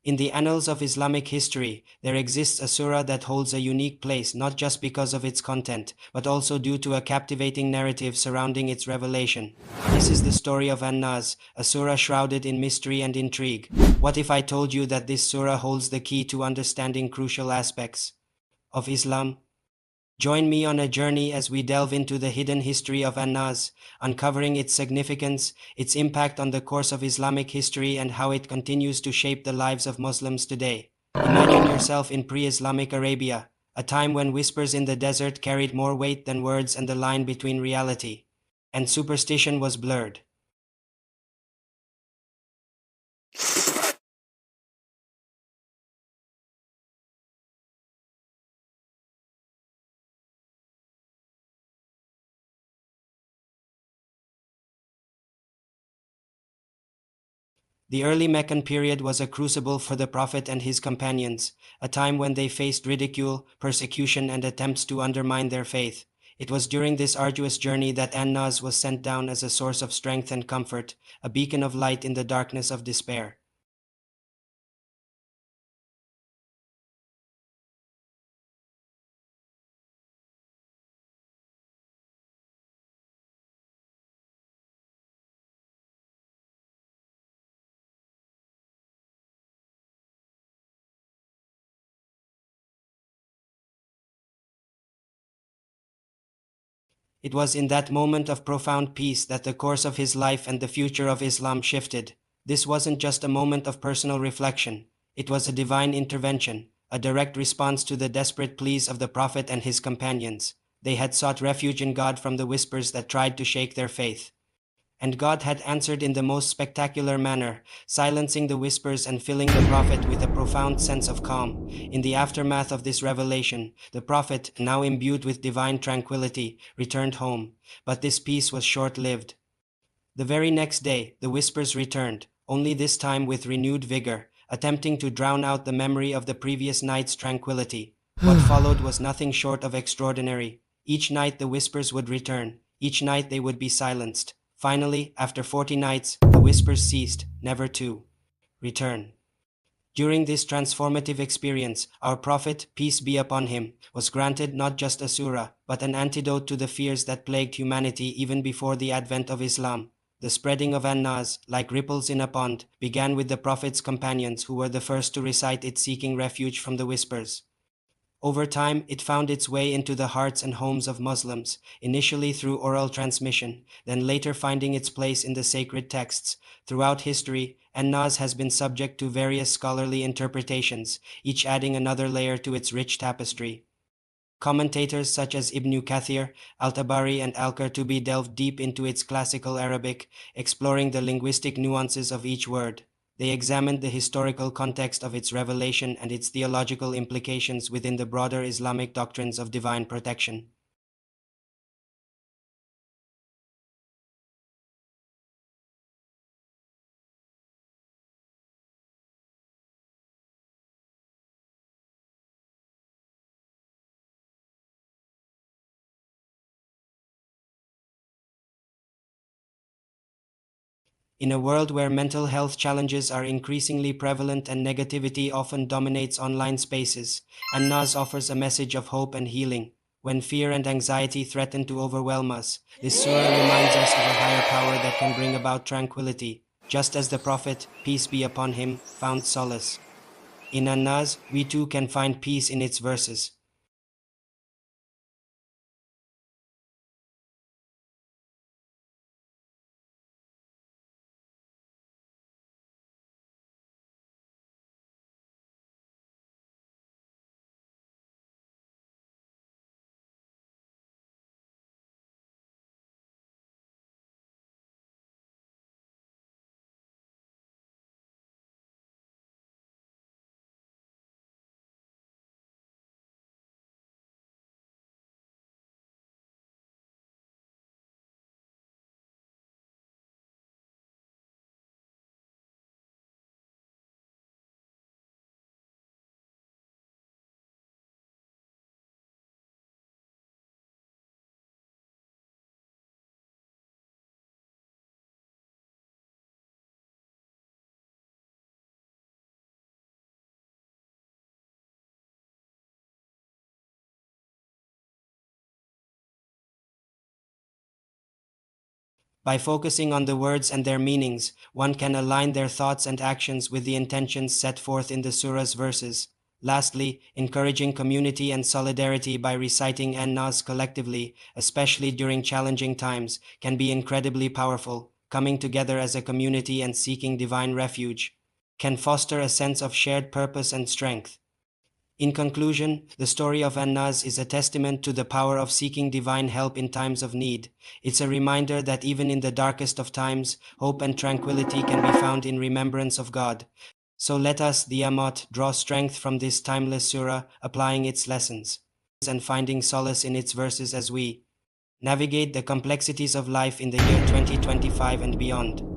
In the annals of Islamic history, there exists a surah that holds a unique place not just because of its content, but also due to a captivating narrative surrounding its revelation. This is the story of An-Nas, a surah shrouded in mystery and intrigue. What if I told you that this surah holds the key to understanding crucial aspects of Islam? Join me on a journey as we delve into the hidden history of An-Nas, uncovering its significance, its impact on the course of Islamic history, and how it continues to shape the lives of Muslims today. Imagine yourself in pre-Islamic Arabia, a time when whispers in the desert carried more weight than words and the line between reality and superstition was blurred. The early Meccan period was a crucible for the Prophet and his companions, a time when they faced ridicule, persecution, and attempts to undermine their faith. It was during this arduous journey that An-Nas was sent down as a source of strength and comfort, a beacon of light in the darkness of despair. It was in that moment of profound peace that the course of his life and the future of Islam shifted. This wasn't just a moment of personal reflection. It was a divine intervention, a direct response to the desperate pleas of the Prophet and his companions. They had sought refuge in God from the whispers that tried to shake their faith. And God had answered in the most spectacular manner, silencing the whispers and filling the Prophet with a profound sense of calm. In the aftermath of this revelation, the Prophet, now imbued with divine tranquility, returned home. But this peace was short-lived. The very next day, the whispers returned, only this time with renewed vigor, attempting to drown out the memory of the previous night's tranquility. What followed was nothing short of extraordinary. Each night the whispers would return. Each night they would be silenced. Finally, after 40 nights, the whispers ceased, never to return. During this transformative experience, our Prophet, peace be upon him, was granted not just a surah, but an antidote to the fears that plagued humanity even before the advent of Islam. The spreading of An-Nas, like ripples in a pond, began with the Prophet's companions who were the first to recite it, seeking refuge from the whispers. Over time, it found its way into the hearts and homes of Muslims, initially through oral transmission, then later finding its place in the sacred texts. Throughout history, An-Nas has been subject to various scholarly interpretations, each adding another layer to its rich tapestry. Commentators such as Ibn Kathir, Al-Tabari, and Al-Qurtubi delved deep into its classical Arabic, exploring the linguistic nuances of each word. They examined the historical context of its revelation and its theological implications within the broader Islamic doctrines of divine protection. In a world where mental health challenges are increasingly prevalent and negativity often dominates online spaces, An-Nas offers a message of hope and healing. When fear and anxiety threaten to overwhelm us, this surah reminds us of a higher power that can bring about tranquility, just as the Prophet, peace be upon him, found solace. In An-Nas, we too can find peace in its verses. By focusing on the words and their meanings, one can align their thoughts and actions with the intentions set forth in the surah's verses. Lastly, encouraging community and solidarity by reciting An-Nas collectively, especially during challenging times, can be incredibly powerful. Coming together as a community and seeking divine refuge can foster a sense of shared purpose and strength. In conclusion, the story of An-Nas is a testament to the power of seeking divine help in times of need. It's a reminder that even in the darkest of times, hope and tranquility can be found in remembrance of God. So let us, the Amot, draw strength from this timeless surah, applying its lessons and finding solace in its verses as we navigate the complexities of life in the year 2025 and beyond.